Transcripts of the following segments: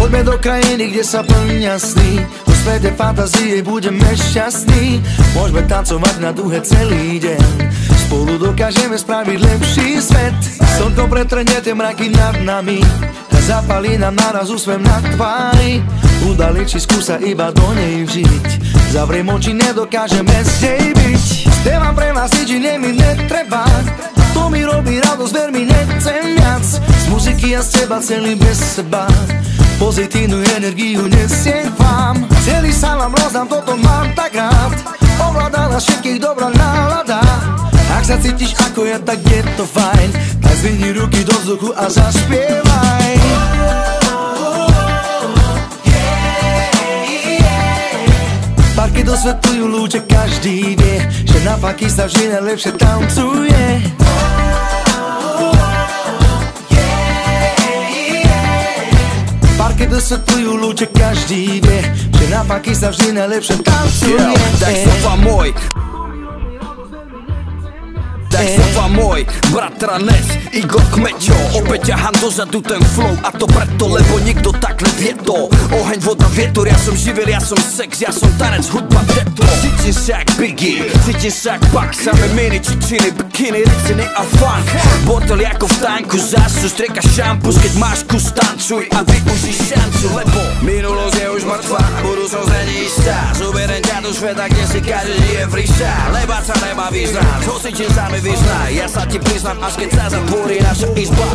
Poďme do krajiny, kde sa plnia sny, vo svete fantázie budeme šťastní. Môžeme tancovať na duhe celý deň, spolu dokážeme spraviť lepší svet. Slnko pretrhne tie mraky nad nami a zapalí nám naraz úsmev na tvári. Udali či skúsa iba do nej vžiť, zavriem oči, nedokážeme z nej byť. Spievam pre vás nič iné mi netreba, to mi robí radosť, ver mi, nechcem viac. Z muziky a z teba celý bez seba, pozitívnu energiu nesiem k vám. Celý sa vám rozdám, toto mám tak rád, ovláda nás všetkých dobrá nálada. Ak sa cítiš ako ja, tak je to fajn, tak zvihni ruky do vzduchu a zaspievaj. Parky dosvetľujú lúče, každý vie, že na paky sa vždy najlepšie tancuje. Parky dosvetľujú lúče, každý vie, že na paky sa vždy najlepšie tancuje. Tak slova môj, tak slova môj, bratranec Igor Kmeďo. Opäť ťahám dozadu ten flow, a to preto, lebo nikto tak nevie to. Oheň, voda, vietor, ja som živel, ja som sex, ja som tanec, hudba, detro. Cítim sa jak Biggie, cítim sa jak Pac, same mini, čičiny, bikiny, riciny a funk. Botol ako v tanku, zásu, strieka šampus, keď máš kus, tancuj a využij šancu, lebo minulosť je už mŕtva, budúcnosť není istá. Zoberiem ťa do sveta, kde si každý žije fríša, lebať sa nemá význam, hocičím sa mi vyznaj, ja sa ti priznám, až keď sa zatvorí naša izba.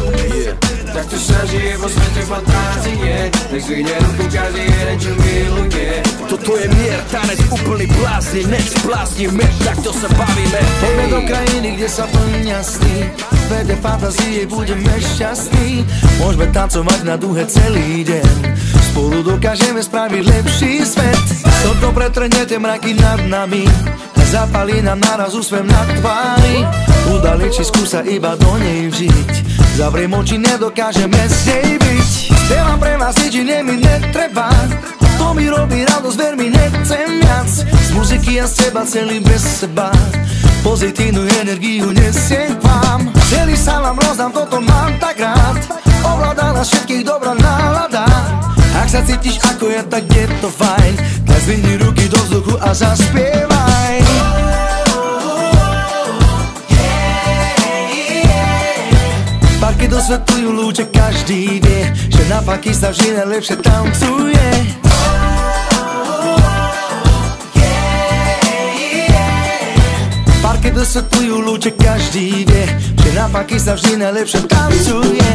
Takto sa žije vo svete fantázie, nech zvihne ruku každý jeden, čo miluje. Toto je mier, tanec úplný blázni, nech zbláznime, takto sa bavíme. Poďme do krajiny, kde sa plnia sny, v svete fantázie budeme šťastní. Môžeme tancovať na duhe celý deň, spolu dokážeme spraviť lepší svet. Slnko pretrhne tie mraky nad nami a zapalí nám naraz úsmev na tvári. Udali či skúsa iba do nej vžiť, zavriem oči, nedokážeme z nej byť. Spievam pre vás nič iné mi netreba, to mi robí radosť, ver mi, nechcem viac. Z muziky a z teba celý bez seba, pozitívnu energiu nesiem k vám. Celý sa vám rozdám, toto mám tak rád, ovláda nás všetkých dobrá nálada. Ak sa cítiš ako ja, tak je to fajn, tak zvihni ruky do vzduchu a zaspievaj. Parky dosvetľujú lúče, každý vie, že na paky sa vždy najlepšie tancuje. Parky dosvetľujú lúče, každý vie, že na paky sa vždy najlepšie tancuje.